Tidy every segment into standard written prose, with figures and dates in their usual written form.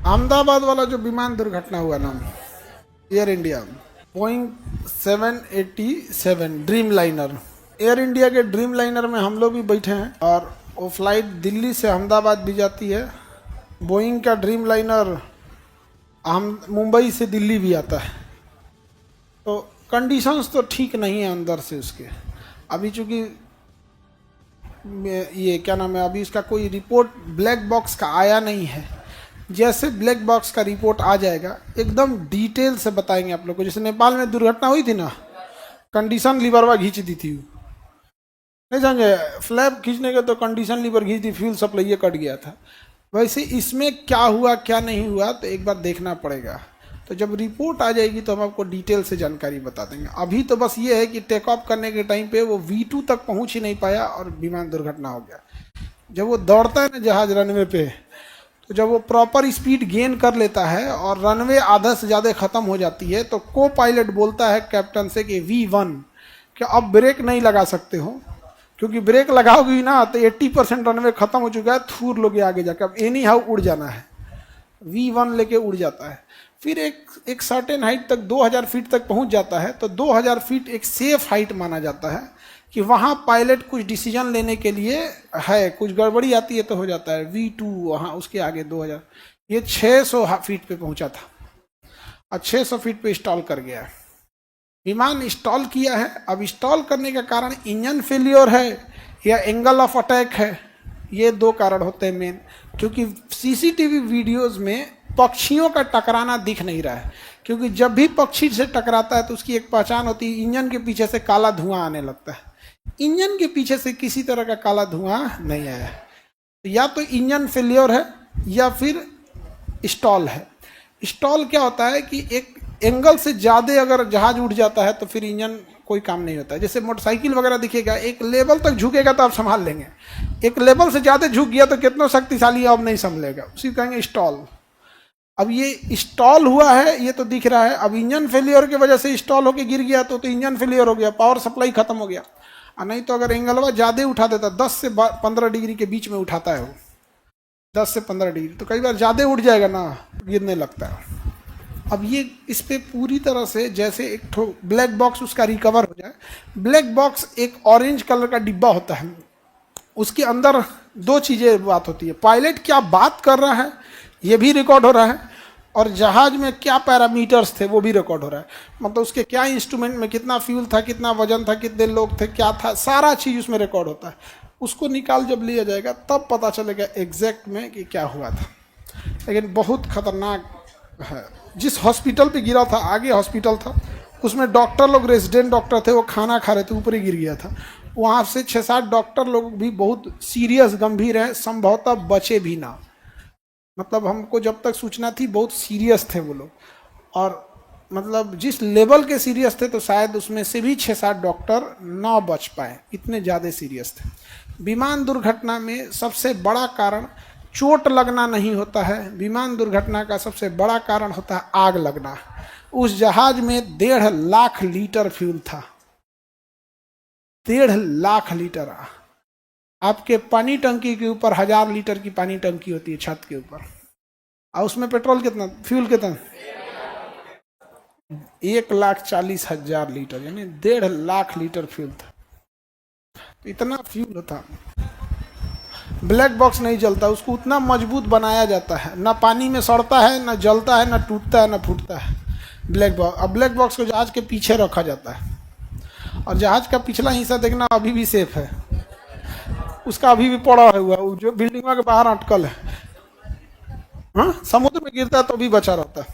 अहमदाबाद वाला जो विमान दुर्घटना हुआ ना, air India Boeing 787 dream liner, air India के ड्रीम लाइनर में हम लोग भी बैठे हैं और वो फ्लाइट दिल्ली से अहमदाबाद भी जाती है। बोइंग का ड्रीम लाइनर हम मुंबई से दिल्ली भी आता है। तो कंडीशंस तो ठीक नहीं है अंदर से उसके। अभी चूंकि ये क्या नाम है, अभी इसका कोई रिपोर्ट ब्लैक बॉक्स का आया नहीं है। जैसे ब्लैक बॉक्स का रिपोर्ट आ जाएगा एकदम डिटेल से बताएंगे आप लोग को। जैसे नेपाल में दुर्घटना हुई थी ना, कंडीशन लीवरवा खींच दी थी, नहीं समझे, फ्लैप खींचने के तो कंडीशन लीवर खींच दी, फ्यूल सप्लाई कट गया था। वैसे इसमें क्या हुआ क्या नहीं हुआ तो एक बार देखना पड़ेगा। तो जब रिपोर्ट आ जाएगी तो हम आपको डिटेल से जानकारी बता देंगे। अभी तो बस ये है कि टेक ऑफ करने के टाइम पे वो V2 तक पहुंच ही नहीं पाया और विमान दुर्घटना हो गया। जब वो दौड़ता है ना जहाज रनवे पे, तो जब वो प्रॉपर स्पीड गेन कर लेता है और रनवे आधा से ज़्यादा ख़त्म हो जाती है तो को पायलट बोलता है कैप्टन से कि V1 कि अब ब्रेक नहीं लगा सकते हो, क्योंकि ब्रेक लगाओगी ना तो 80% रनवे खत्म हो चुका है, थूर लोगे आगे जाकर, अब एनी हाउ उड़ जाना है। V1 लेके उड़ जाता है। फिर एक सर्टेन हाइट तक 2000 फीट तक पहुंच जाता है। तो 2000 फीट एक सेफ हाइट माना जाता है कि वहां पायलट कुछ डिसीजन लेने के लिए है, कुछ गड़बड़ी आती है तो हो जाता है। V2 वहां उसके आगे 2000, ये 600 फीट पे पहुंचा था और 600 फीट पे स्टॉल कर गया है। विमान स्टॉल किया है। अब स्टॉल करने का कारण इंजन फेलियर है या एंगल ऑफ अटैक है, ये दो कारण होते हैं मेन। क्योंकि सीसीटीवी वीडियोस में पक्षियों का टकराना दिख नहीं रहा है, क्योंकि जब भी पक्षी से टकराता है तो उसकी एक पहचान होती है, इंजन के पीछे से काला धुआं आने लगता है। इंजन के पीछे से किसी तरह का काला धुआं नहीं आया है। या तो इंजन फेलियर है या फिर स्टॉल है। स्टॉल क्या होता है कि एक एंगल से ज़्यादा अगर जहाज उठ जाता है तो फिर इंजन कोई काम नहीं होता है। जैसे मोटरसाइकिल वगैरह दिखेगा, एक लेवल तक झुकेगा तो आप संभाल लेंगे, एक लेवल से ज़्यादा झुक गया तो कितना शक्तिशाली अब नहीं संभलेगा, उसी कहेंगे स्टॉल। अब ये स्टॉल हुआ है, ये तो दिख रहा है। अब इंजन फेलियर की वजह से स्टॉल होकर गिर गया तो इंजन फेलियर हो गया, पावर सप्लाई खत्म हो गया। और नहीं तो अगर एंगलवा ज़्यादा उठा देता, 10 से 15 डिग्री के बीच में उठाता है वो, 10 से 15 डिग्री, तो कई बार ज़्यादा उठ जाएगा ना, गिरने लगता है। अब ये इस पे पूरी तरह से जैसे एक ठो ब्लैक बॉक्स उसका रिकवर हो जाए। ब्लैक बॉक्स एक ऑरेंज कलर का डिब्बा होता है, उसके अंदर दो चीज़ें बात होती है। पायलट क्या बात कर रहा है ये भी रिकॉर्ड हो रहा है, और जहाज में क्या पैरामीटर्स थे वो भी रिकॉर्ड हो रहा है। मतलब उसके क्या इंस्ट्रूमेंट में कितना फ्यूल था, कितना वजन था, कितने लोग थे, क्या था, सारा चीज़ उसमें रिकॉर्ड होता है। उसको निकाल जब लिया जाएगा तब पता चलेगा एग्जैक्ट में कि क्या हुआ था। लेकिन बहुत खतरनाक है। जिस हॉस्पिटल पे गिरा था, आगे हॉस्पिटल था, उसमें डॉक्टर लोग, रेजिडेंट डॉक्टर थे, वो खाना खा रहे थे, ऊपर ही गिर गया था। वहाँ से 6-7 डॉक्टर लोग भी बहुत सीरियस गंभीर हैं, संभवतः बचे भी ना। मतलब हमको जब तक सूचना थी बहुत सीरियस थे वो लोग, और मतलब जिस लेवल के सीरियस थे तो शायद उसमें से भी 6-7 डॉक्टर ना बच पाए, इतने ज़्यादा सीरियस थे। विमान दुर्घटना में सबसे बड़ा कारण चोट लगना नहीं होता है, विमान दुर्घटना का सबसे बड़ा कारण होता है आग लगना। उस जहाज में 1.5 लाख लीटर फ्यूल था, 1.5 लाख लीटर। आपके पानी टंकी के ऊपर 1000 लीटर की पानी टंकी होती है छत के ऊपर, और उसमें पेट्रोल कितना, फ्यूल कितना, 1,40,000 लीटर, यानी 1.5 लाख लीटर फ्यूल था। इतना फ्यूल था। ब्लैक बॉक्स नहीं जलता, उसको उतना मजबूत बनाया जाता है, ना पानी में सड़ता है, ना जलता है, ना टूटता है, ना फूटता है ब्लैक बॉक्स। अब ब्लैक बॉक्स को जहाज के पीछे रखा जाता है, और जहाज का पिछला हिस्सा देखना अभी भी सेफ है, उसका अभी भी पड़ा हुआ है, जो बिल्डिंग के बाहर अटकल है। हाँ, समुद्र में गिरता है तो भी बचा रहता है,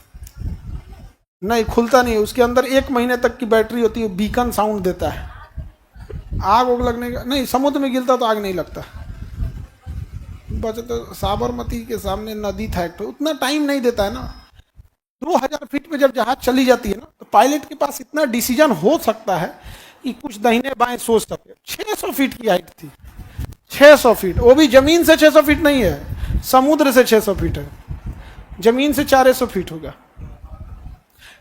नहीं खुलता नहीं है। उसके अंदर 1 महीने तक की बैटरी होती है, बीकन साउंड देता है। आग उग लगने का नहीं, समुद्र में गिरता तो आग नहीं लगता। बचे तो साबरमती के सामने नदी था एक, तो उतना टाइम नहीं देता है ना। 2000 फीट पे जब जहाज चली जाती है ना, तो पायलट के पास इतना डिसीजन हो सकता है कि कुछ दाहिने बाएं सोच सके। 600 फीट की हाइट थी, 600 फीट, वो भी जमीन से 600 फीट नहीं है, समुद्र से 600 फीट है, जमीन से 400 फीट होगा।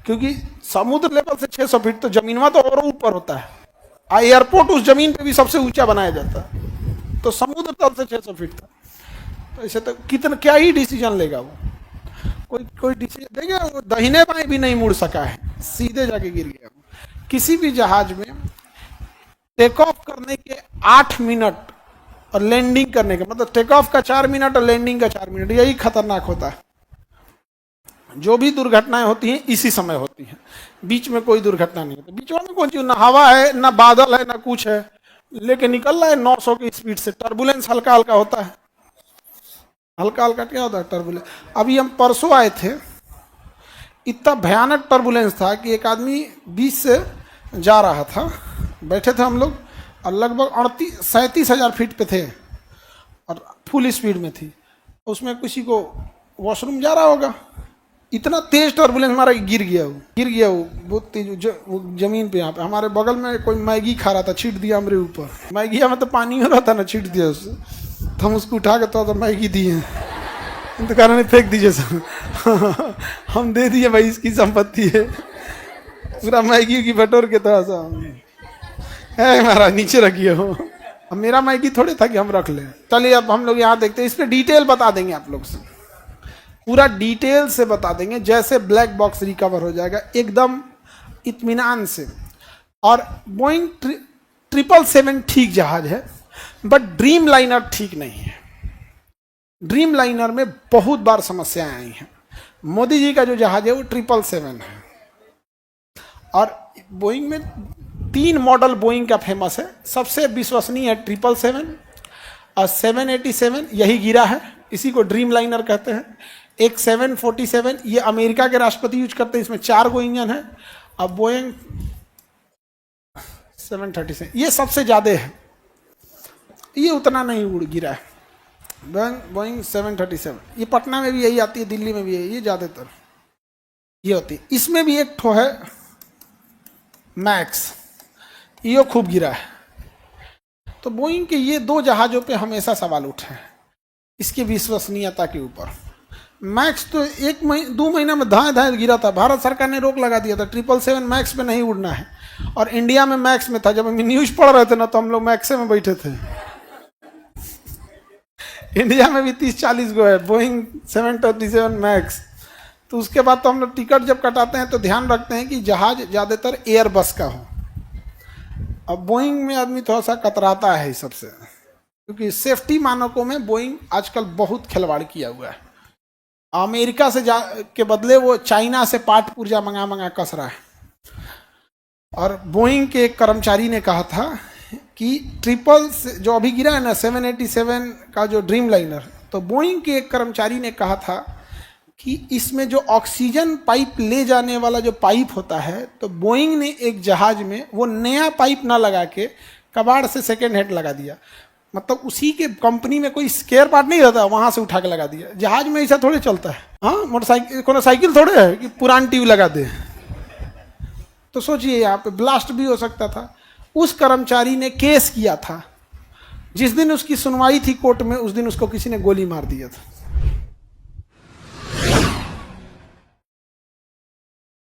क्योंकि समुद्र लेवल से 600 फीट तो जमीन तो और ऊपर होता है, एयरपोर्ट उस जमीन पे भी सबसे ऊंचा बनाया जाता है, तो समुद्र तल से 600 फीट था। तो ऐसे तो कितना क्या ही डिसीजन लेगा वो। कोई कोई डिसीजन देखिए, वो दाहिने बाएं भी नहीं मुड़ सका है, सीधे जाके गिर गया। किसी भी जहाज में टेक ऑफ करने के 8 मिनट और लैंडिंग करने के, मतलब टेक ऑफ का 4 मिनट और लैंडिंग का 4 मिनट, यही खतरनाक होता है। जो भी दुर्घटनाएं होती हैं इसी समय होती हैं, बीच में कोई दुर्घटना नहीं होती। बीच में कौन चीज, ना हवा है ना बादल है ना कुछ है, लेके निकल रहा है 900 की स्पीड से। टर्बुलेंस हल्का हल्का होता है, हल्का हल्का क्या होता है टर्बुलेंस। अभी हम परसों आए थे, इतना भयानक टर्बुलेंस था कि एक आदमी 20 से जा रहा था, बैठे थे हम लोग, और लगभग 37,000 फीट पे थे और फुल स्पीड में थी। उसमें किसी को वॉशरूम जा रहा होगा, इतना तेज टर्बुलेंस मारा कि गिर गया वो बहुत तेज वो जमीन पे। यहाँ पे हमारे बगल में कोई मैगी खा रहा था, छीट दिया हमारे ऊपर। मैगी में तो पानी हो रहा था ना, छीट दिया उससे, तो हम उसको उठा के तो मैगी दिए, तो कह रहे फेंक दीजिए सर। हम दे दिए भाई, इसकी संपत्ति है। पूरा मैगी की बटोर के थोड़ा सा है हमारा, नीचे रखिए हो। अब मेरा मैगी थोड़े था कि हम रख लें। चलिए अब हम लोग यहाँ देखते हैं, इस पर डिटेल बता देंगे आप लोग से, पूरा डिटेल से बता देंगे, जैसे ब्लैक बॉक्स रिकवर हो जाएगा एकदम इत्मीनान से। और बोइंग 777 ठीक जहाज है, बट ड्रीम लाइनर ठीक नहीं है। ड्रीम लाइनर में बहुत बार समस्याएं आई हैं। मोदी जी का जो जहाज है वो 777 है, और बोइंग में 3 मॉडल बोइंग का फेमस है। सबसे विश्वसनीय है 777 और 787, यही गिरा है, इसी को ड्रीम लाइनर कहते हैं। एक 747, ये अमेरिका के राष्ट्रपति यूज करते हैं, इसमें 4 गो इंजन है। अब बोइंग 737 ये सबसे ज्यादा है, ये उतना नहीं उड़ गिरा है। बोइंग 737 ये पटना में भी यही आती है, दिल्ली में भी यही, ये ज्यादातर ये होती है। इसमें भी एक ठो है मैक्स, ये खूब गिरा है। तो बोइंग के ये 2 जहाजों पे हमेशा सवाल उठे हैं, इसकी विश्वसनीयता के ऊपर। मैक्स तो 2 महीना में धाए धाए गिरा था, भारत सरकार ने रोक लगा दिया था, 777 मैक्स पे नहीं उड़ना है। और इंडिया में मैक्स में था, जब हम न्यूज पढ़ रहे थे ना, तो हम लोग मैक्से में बैठे थे। इंडिया में भी 30-40 गो है बोइंग 737 मैक्स। तो उसके बाद तो हम लोग टिकट जब कटाते हैं तो ध्यान रखते हैं कि जहाज ज़्यादातर एयर बस का हो। अब बोइंग में आदमी थोड़ा सा कतराता है इस सबसे, क्योंकि सेफ्टी मानकों में बोइंग आजकल बहुत खिलवाड़ किया हुआ है। अमेरिका से के बदले वो चाइना से पार्ट पुर्जा मंगा कस रहा है। और बोइंग के एक कर्मचारी ने कहा था कि जो अभी गिरा है ना 787 का जो ड्रीम लाइनर, तो बोइंग के एक कर्मचारी ने कहा था कि इसमें जो ऑक्सीजन पाइप ले जाने वाला जो पाइप होता है, तो बोइंग ने एक जहाज में वो नया पाइप ना लगा के कबाड़ से सेकेंड हैंड लगा दिया। मतलब उसी के कंपनी में कोई स्केयर पार्ट नहीं रहता, वहां से उठा के लगा दिया। जहाज में ऐसा थोड़े चलता है। हाँ, मोटरसाइकिल कोनो साइकिल थोड़े है कि पुरान ट्यूब लगा दे। तो सोचिए यहाँ पे ब्लास्ट भी हो सकता था। उस कर्मचारी ने केस किया था, जिस दिन उसकी सुनवाई थी कोर्ट में, उस दिन उसको किसी ने गोली मार दिया था।